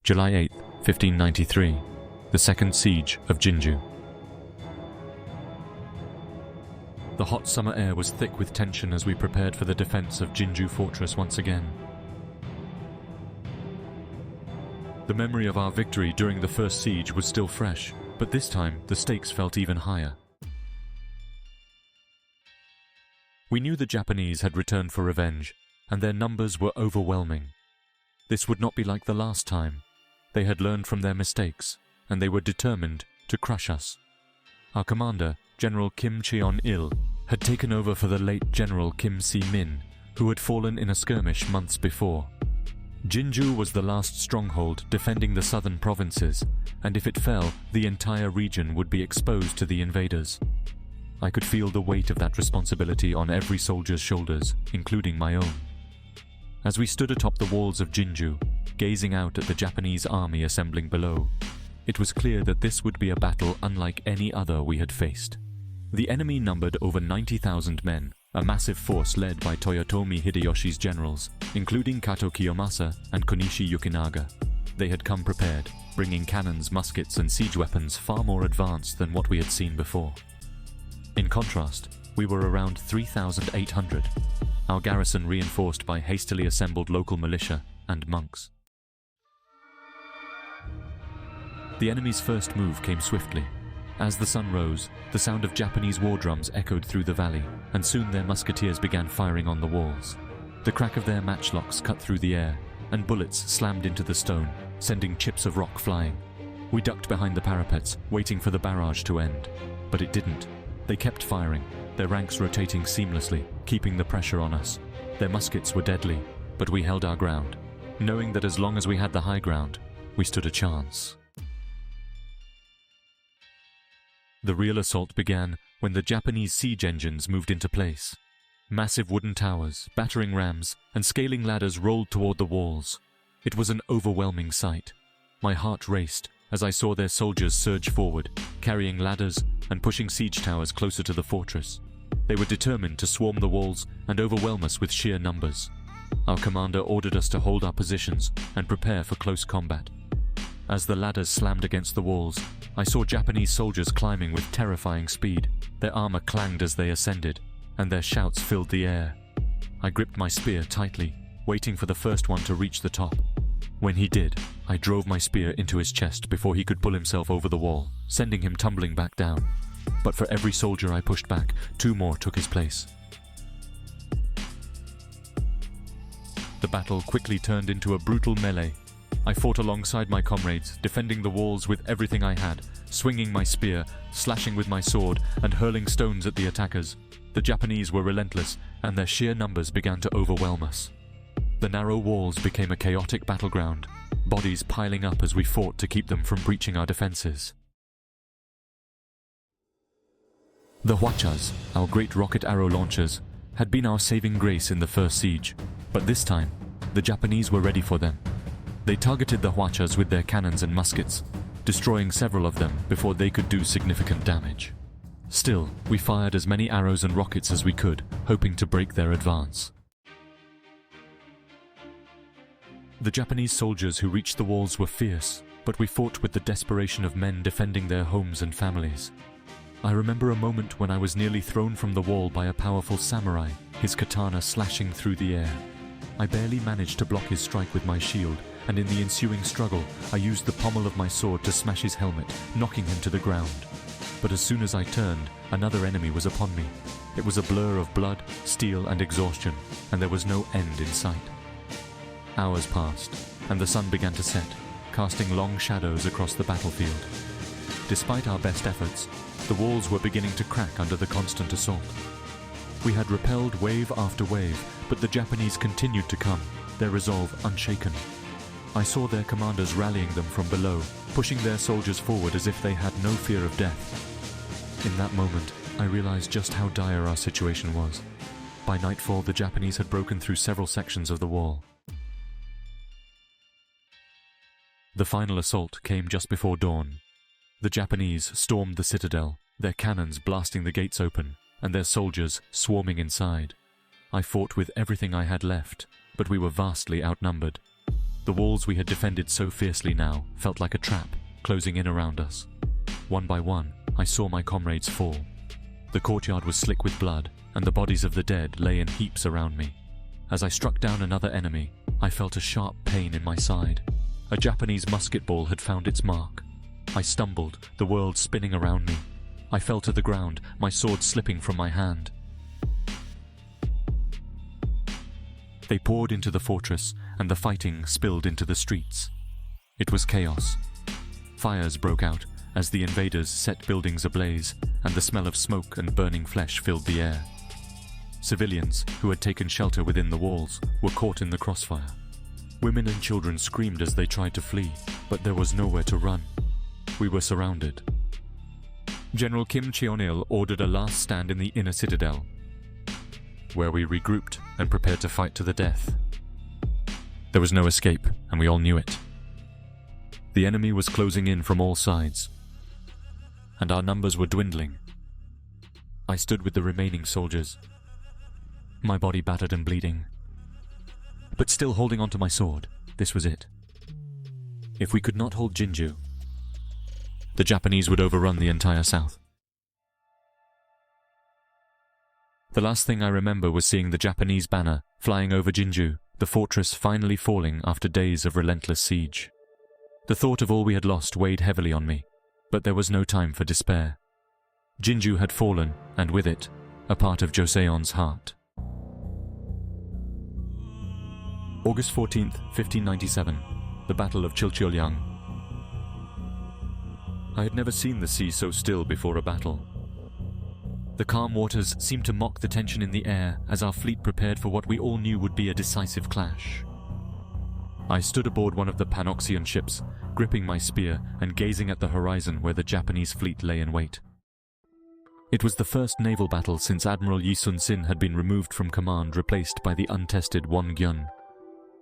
July 8, 1593, the Second Siege of Jinju. The hot summer air was thick with tension as we prepared for the defense of Jinju fortress once again. The memory of our victory during the first siege was still fresh, but this time the stakes felt even higher. We knew the Japanese had returned for revenge, and their numbers were overwhelming. This would not be like the last time. They had learned from their mistakes, and they were determined to crush us. Our commander, General Kim Cheon-il, had taken over for the late General Kim Si-min, who had fallen in a skirmish months before. Jinju was the last stronghold defending the southern provinces, and if it fell, the entire region would be exposed to the invaders. I could feel the weight of that responsibility on every soldier's shoulders, including my own. As we stood atop the walls of Jinju, gazing out at the Japanese army assembling below, it was clear that this would be a battle unlike any other we had faced. The enemy numbered over 90,000 men, a massive force led by Toyotomi Hideyoshi's generals, including Kato Kiyomasa and Konishi Yukinaga. They had come prepared, bringing cannons, muskets, and siege weapons far more advanced than what we had seen before. In contrast, we were around 3,800, our garrison reinforced by hastily assembled local militia and monks. The enemy's first move came swiftly. As the sun rose, the sound of Japanese war drums echoed through the valley, and soon their musketeers began firing on the walls. The crack of their matchlocks cut through the air, and bullets slammed into the stone, sending chips of rock flying. We ducked behind the parapets, waiting for the barrage to end. But it didn't. They kept firing, their ranks rotating seamlessly, keeping the pressure on us. Their muskets were deadly, but we held our ground, knowing that as long as we had the high ground, we stood a chance. The real assault began when the Japanese siege engines moved into place. Massive wooden towers, battering rams, and scaling ladders rolled toward the walls. It was an overwhelming sight. My heart raced as I saw their soldiers surge forward, carrying ladders and pushing siege towers closer to the fortress. They were determined to swarm the walls and overwhelm us with sheer numbers. Our commander ordered us to hold our positions and prepare for close combat. As the ladders slammed against the walls, I saw Japanese soldiers climbing with terrifying speed. Their armor clanged as they ascended, and their shouts filled the air. I gripped my spear tightly, waiting for the first one to reach the top. When he did, I drove my spear into his chest before he could pull himself over the wall, sending him tumbling back down. But for every soldier I pushed back, two more took his place. The battle quickly turned into a brutal melee. I fought alongside my comrades, defending the walls with everything I had, swinging my spear, slashing with my sword, and hurling stones at the attackers. The Japanese were relentless, and their sheer numbers began to overwhelm us. The narrow walls became a chaotic battleground, bodies piling up as we fought to keep them from breaching our defenses. The Hwachas, our great rocket arrow launchers, had been our saving grace in the first siege, but this time, the Japanese were ready for them. They targeted the Hwachas with their cannons and muskets, destroying several of them before they could do significant damage. Still, we fired as many arrows and rockets as we could, hoping to break their advance. The Japanese soldiers who reached the walls were fierce, but we fought with the desperation of men defending their homes and families. I remember a moment when I was nearly thrown from the wall by a powerful samurai, his katana slashing through the air. I barely managed to block his strike with my shield, and in the ensuing struggle, I used the pommel of my sword to smash his helmet, knocking him to the ground. But as soon as I turned, another enemy was upon me. It was a blur of blood, steel, and exhaustion, and there was no end in sight. Hours passed, and the sun began to set, casting long shadows across the battlefield. Despite our best efforts, the walls were beginning to crack under the constant assault. We had repelled wave after wave, but the Japanese continued to come, their resolve unshaken. I saw their commanders rallying them from below, pushing their soldiers forward as if they had no fear of death. In that moment, I realized just how dire our situation was. By nightfall, the Japanese had broken through several sections of the wall. The final assault came just before dawn. The Japanese stormed the citadel, their cannons blasting the gates open, and their soldiers swarming inside. I fought with everything I had left, but we were vastly outnumbered. The walls we had defended so fiercely now felt like a trap, closing in around us. One by one, I saw my comrades fall. The courtyard was slick with blood, and the bodies of the dead lay in heaps around me. As I struck down another enemy, I felt a sharp pain in my side. A Japanese musket ball had found its mark. I stumbled, the world spinning around me. I fell to the ground, my sword slipping from my hand. They poured into the fortress, and the fighting spilled into the streets. It was chaos. Fires broke out as the invaders set buildings ablaze, and the smell of smoke and burning flesh filled the air. Civilians, who had taken shelter within the walls, were caught in the crossfire. Women and children screamed as they tried to flee, but there was nowhere to run. We were surrounded. General Kim Cheon-il ordered a last stand in the inner citadel, where we regrouped and prepared to fight to the death. There was no escape, and we all knew it. The enemy was closing in from all sides, and our numbers were dwindling. I stood with the remaining soldiers, my body battered and bleeding, but still holding onto my sword. This was it. If we could not hold Jinju, the Japanese would overrun the entire south. The last thing I remember was seeing the Japanese banner flying over Jinju, the fortress finally falling after days of relentless siege. The thought of all we had lost weighed heavily on me, but there was no time for despair. Jinju had fallen, and with it, a part of Joseon's heart. August 14th, 1597, the Battle of Chilcheollyang. I had never seen the sea so still before a battle. The calm waters seemed to mock the tension in the air as our fleet prepared for what we all knew would be a decisive clash. I stood aboard one of the Panoxian ships, gripping my spear and gazing at the horizon where the Japanese fleet lay in wait. It was the first naval battle since Admiral Yi Sun-sin had been removed from command, replaced by the untested Won-gyun.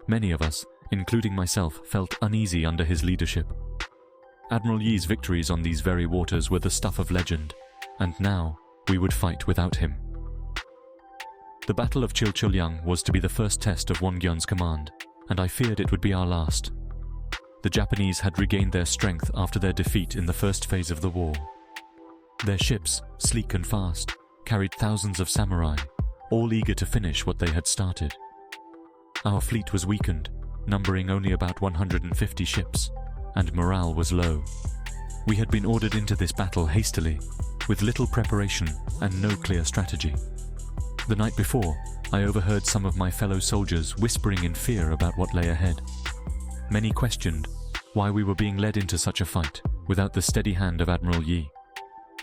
Many of us, including myself, felt uneasy under his leadership. Admiral Yi's victories on these very waters were the stuff of legend, and now we would fight without him. The Battle of Chilcheollyang was to be the first test of Won-gyun's command, and I feared it would be our last. The Japanese had regained their strength after their defeat in the first phase of the war. Their ships, sleek and fast, carried thousands of samurai, all eager to finish what they had started. Our fleet was weakened, numbering only about 150 ships, and morale was low. We had been ordered into this battle hastily, with little preparation and no clear strategy. The night before, I overheard some of my fellow soldiers whispering in fear about what lay ahead. Many questioned why we were being led into such a fight without the steady hand of Admiral Yi.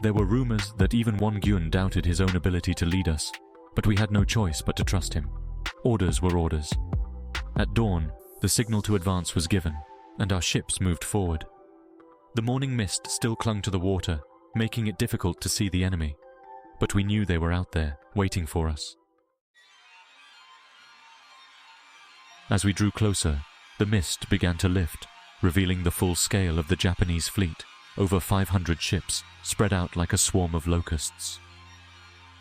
There were rumors that even Won-gyun doubted his own ability to lead us, but we had no choice but to trust him. Orders were orders. At dawn, the signal to advance was given, and our ships moved forward. The morning mist still clung to the water, making it difficult to see the enemy, but we knew they were out there, waiting for us. As we drew closer, the mist began to lift, revealing the full scale of the Japanese fleet, over 500 ships, spread out like a swarm of locusts.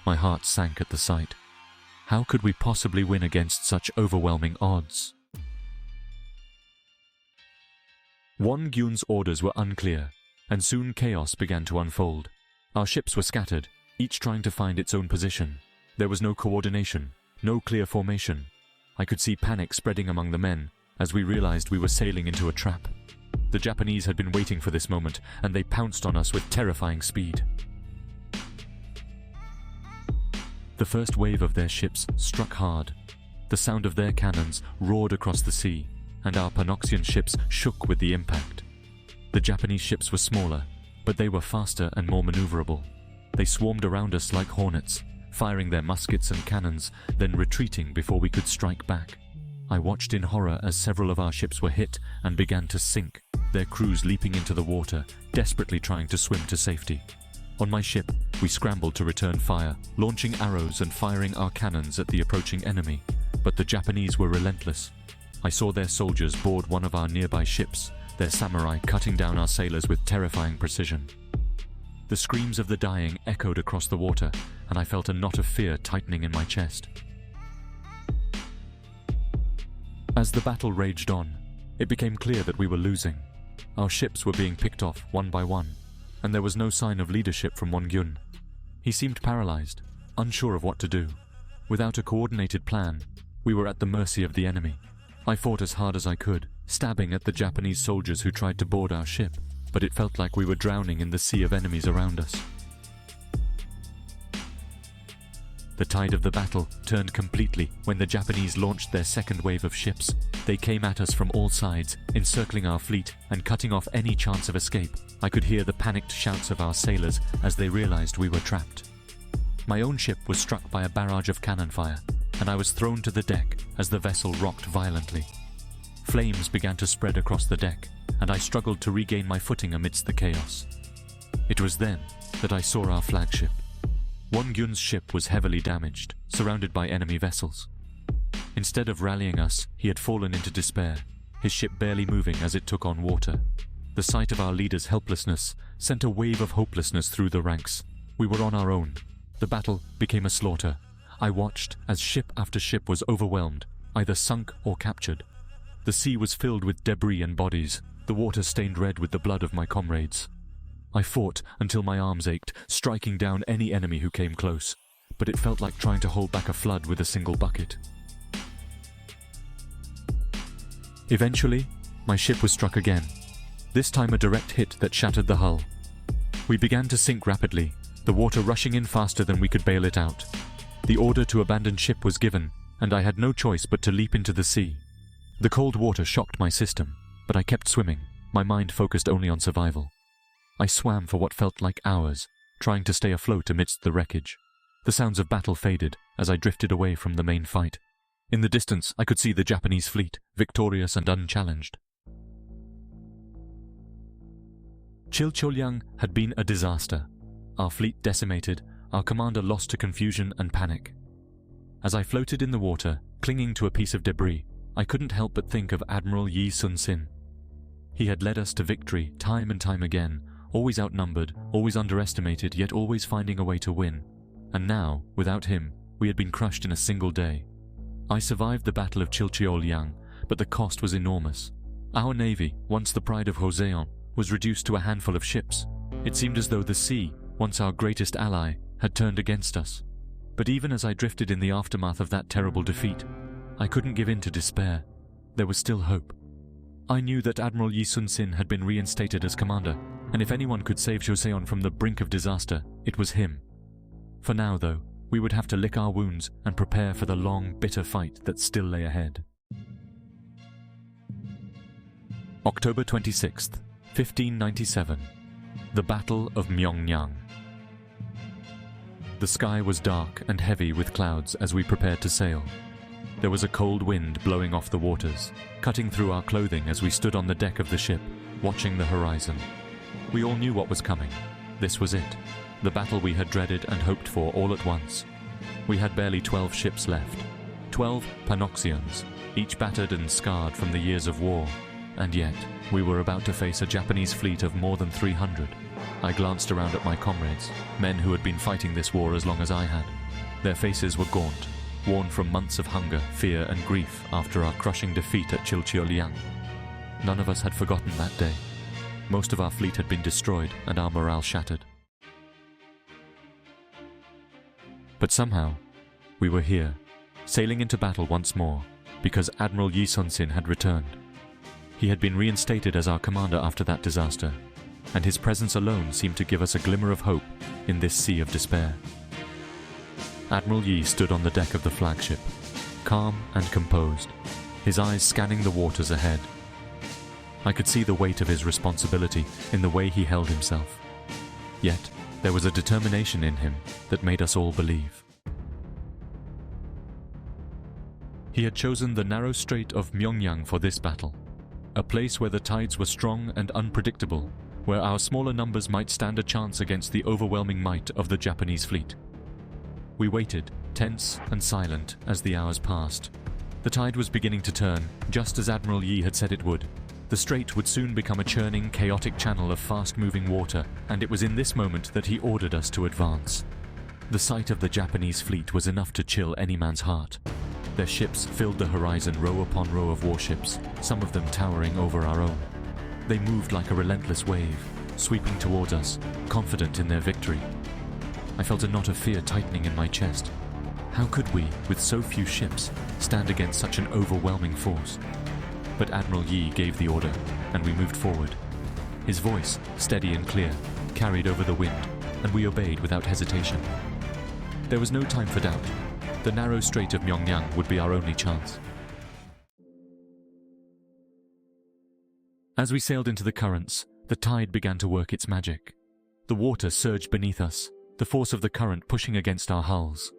My heart sank at the sight. How could we possibly win against such overwhelming odds? Won-gyun's orders were unclear, and soon chaos began to unfold. Our ships were scattered, each trying to find its own position. There was no coordination, no clear formation. I could see panic spreading among the men as we realized we were sailing into a trap. The Japanese had been waiting for this moment, and they pounced on us with terrifying speed. The first wave of their ships struck hard. The sound of their cannons roared across the sea, and our Panoxian ships shook with the impact. The Japanese ships were smaller, but they were faster and more maneuverable. They swarmed around us like hornets, firing their muskets and cannons, then retreating before we could strike back. I watched in horror as several of our ships were hit and began to sink, their crews leaping into the water, desperately trying to swim to safety. On my ship, we scrambled to return fire, launching arrows and firing our cannons at the approaching enemy, but the Japanese were relentless. I saw their soldiers board one of our nearby ships, their samurai cutting down our sailors with terrifying precision. The screams of the dying echoed across the water, and I felt a knot of fear tightening in my chest. As the battle raged on, It became clear that we were losing. Our ships were being picked off one by one, and there was no sign of leadership from Won-gyun. He seemed paralyzed, unsure of what to do. Without a coordinated plan, we were at the mercy of the enemy. I fought as hard as I could, stabbing at the Japanese soldiers who tried to board our ship, but it felt like we were drowning in the sea of enemies around us. The tide of the battle turned completely when the Japanese launched their second wave of ships. They came at us from all sides, encircling our fleet and cutting off any chance of escape. I could hear the panicked shouts of our sailors as they realized we were trapped. My own ship was struck by a barrage of cannon fire, and I was thrown to the deck as the vessel rocked violently. Flames began to spread across the deck, and I struggled to regain my footing amidst the chaos. It was then that I saw our flagship. Won-gyun's ship was heavily damaged, surrounded by enemy vessels. Instead of rallying us, he had fallen into despair, his ship barely moving as it took on water. The sight of our leader's helplessness sent a wave of hopelessness through the ranks. We were on our own. The battle became a slaughter. I watched as ship after ship was overwhelmed, either sunk or captured. The sea was filled with debris and bodies, the water stained red with the blood of my comrades. I fought until my arms ached, striking down any enemy who came close, but it felt like trying to hold back a flood with a single bucket. Eventually, my ship was struck again, this time a direct hit that shattered the hull. We began to sink rapidly, the water rushing in faster than we could bail it out. The order to abandon ship was given, and I had no choice but to leap into the sea. The cold water shocked my system, but I kept swimming, my mind focused only on survival. I swam for what felt like hours, trying to stay afloat amidst the wreckage. The sounds of battle faded as I drifted away from the main fight. In the distance, I could see the Japanese fleet, victorious and unchallenged. Chilcheollyang had been a disaster. Our fleet decimated, our commander lost to confusion and panic. As I floated in the water, clinging to a piece of debris, I couldn't help but think of Admiral Yi Sun-sin. He had led us to victory time and time again, always outnumbered, always underestimated, yet always finding a way to win. And now, without him, we had been crushed in a single day. I survived the Battle of Chilcheollyang, but the cost was enormous. Our navy, once the pride of Joseon, was reduced to a handful of ships. It seemed as though the sea, once our greatest ally, had turned against us. But even as I drifted in the aftermath of that terrible defeat, I couldn't give in to despair. There was still hope. I knew that Admiral Yi Sun-sin had been reinstated as commander, and if anyone could save Joseon from the brink of disaster, it was him. For now, though, we would have to lick our wounds and prepare for the long, bitter fight that still lay ahead. October 26th, 1597. The Battle of Myeongnyang. The sky was dark and heavy with clouds as we prepared to sail. There was a cold wind blowing off the waters, cutting through our clothing as we stood on the deck of the ship, watching the horizon. We all knew what was coming. This was it, the battle we had dreaded and hoped for all at once. We had barely 12 ships left, 12 panoxions, each battered and scarred from the years of war. And yet, we were about to face a Japanese fleet of more than 300. I glanced around at my comrades, men who had been fighting this war as long as I had. Their faces were gaunt, worn from months of hunger, fear and grief after our crushing defeat at Chilcheollyang. None of us had forgotten that day. Most of our fleet had been destroyed and our morale shattered. But somehow, we were here, sailing into battle once more, because Admiral Yi Sun-sin had returned. He had been reinstated as our commander after that disaster, and his presence alone seemed to give us a glimmer of hope in this sea of despair. Admiral Yi stood on the deck of the flagship, calm and composed, his eyes scanning the waters ahead. I could see the weight of his responsibility in the way he held himself. Yet, there was a determination in him that made us all believe. He had chosen the narrow Strait of Myeongnyang for this battle, a place where the tides were strong and unpredictable, where our smaller numbers might stand a chance against the overwhelming might of the Japanese fleet. We waited, tense and silent, as the hours passed. The tide was beginning to turn, just as Admiral Yi had said it would. The strait would soon become a churning, chaotic channel of fast-moving water, and it was in this moment that he ordered us to advance. The sight of the Japanese fleet was enough to chill any man's heart. Their ships filled the horizon, row upon row of warships, some of them towering over our own. They moved like a relentless wave, sweeping towards us, confident in their victory. I felt a knot of fear tightening in my chest. How could we, with so few ships, stand against such an overwhelming force? But Admiral Yi gave the order, and we moved forward. His voice, steady and clear, carried over the wind, and we obeyed without hesitation. There was no time for doubt. The narrow Strait of Myeongnyang would be our only chance. As we sailed into the currents, the tide began to work its magic. The water surged beneath us, the force of the current pushing against our hulls.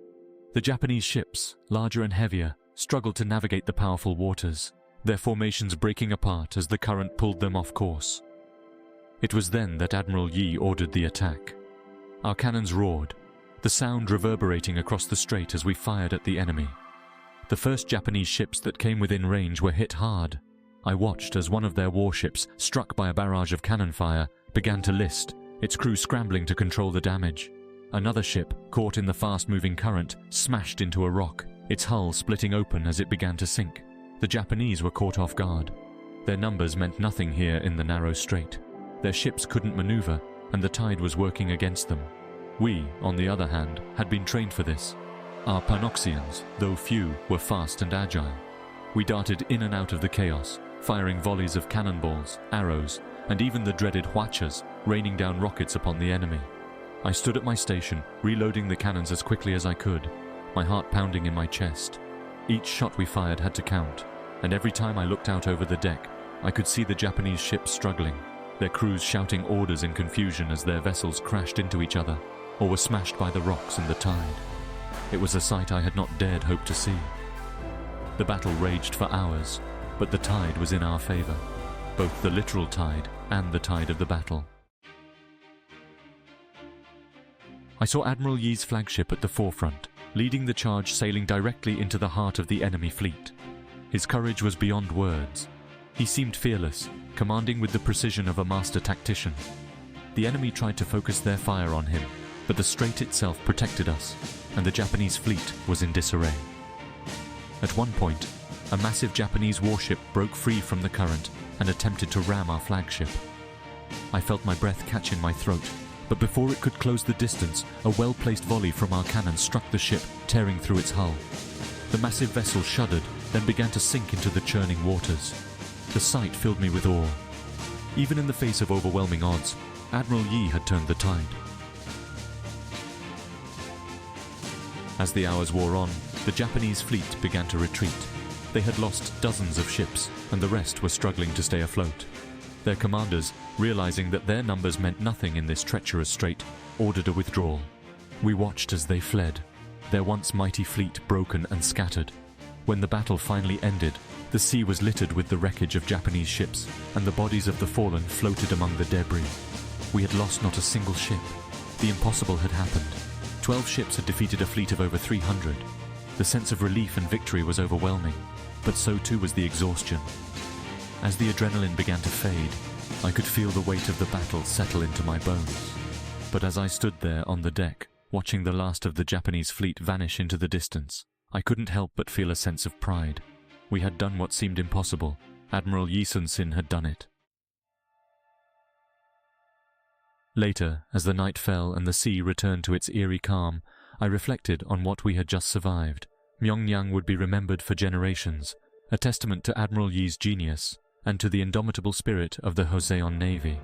The Japanese ships, larger and heavier, struggled to navigate the powerful waters, their formations breaking apart as the current pulled them off course. It was then that Admiral Yi ordered the attack. Our cannons roared, the sound reverberating across the strait as we fired at the enemy. The first Japanese ships that came within range were hit hard. I watched as one of their warships, struck by a barrage of cannon fire, began to list, its crew scrambling to control the damage. Another ship, caught in the fast-moving current, smashed into a rock, its hull splitting open as it began to sink. The Japanese were caught off guard. Their numbers meant nothing here in the narrow strait. Their ships couldn't maneuver, and the tide was working against them. We, on the other hand, had been trained for this. Our Panoxians, though few, were fast and agile. We darted in and out of the chaos, firing volleys of cannonballs, arrows, and even the dreaded Hwachas, raining down rockets upon the enemy. I stood at my station, reloading the cannons as quickly as I could, my heart pounding in my chest. Each shot we fired had to count, and every time I looked out over the deck, I could see the Japanese ships struggling, their crews shouting orders in confusion as their vessels crashed into each other, or were smashed by the rocks and the tide. It was a sight I had not dared hope to see. The battle raged for hours, but the tide was in our favor, both the literal tide and the tide of the battle. I saw Admiral Yi's flagship at the forefront, leading the charge, sailing directly into the heart of the enemy fleet. His courage was beyond words. He seemed fearless, commanding with the precision of a master tactician. The enemy tried to focus their fire on him, but the strait itself protected us, and the Japanese fleet was in disarray. At one point, a massive Japanese warship broke free from the current and attempted to ram our flagship. I felt my breath catch in my throat, but before it could close the distance, a well-placed volley from our cannon struck the ship, tearing through its hull. The massive vessel shuddered, then began to sink into the churning waters. The sight filled me with awe. Even in the face of overwhelming odds, Admiral Yi had turned the tide. As the hours wore on, the Japanese fleet began to retreat. They had lost dozens of ships, and the rest were struggling to stay afloat. Their commanders, realizing that their numbers meant nothing in this treacherous strait, ordered a withdrawal. We watched as they fled, their once mighty fleet broken and scattered. When the battle finally ended, the sea was littered with the wreckage of Japanese ships, and the bodies of the fallen floated among the debris. We had lost not a single ship. The impossible had happened. 12 ships had defeated a fleet of over 300. The sense of relief and victory was overwhelming, but so too was the exhaustion. As the adrenaline began to fade, I could feel the weight of the battle settle into my bones. But as I stood there on the deck, watching the last of the Japanese fleet vanish into the distance, I couldn't help but feel a sense of pride. We had done what seemed impossible. Admiral Yi Sun-sin had done it. Later, as the night fell and the sea returned to its eerie calm, I reflected on what we had just survived. Myeongnyang would be remembered for generations, a testament to Admiral Yi's genius and to the indomitable spirit of the Joseon Navy.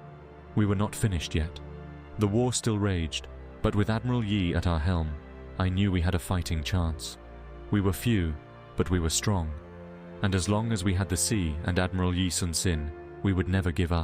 We were not finished yet. The war still raged, but with Admiral Yi at our helm, I knew we had a fighting chance. We were few, but we were strong, and as long as we had the sea and Admiral Yi Sun-sin, we would never give up.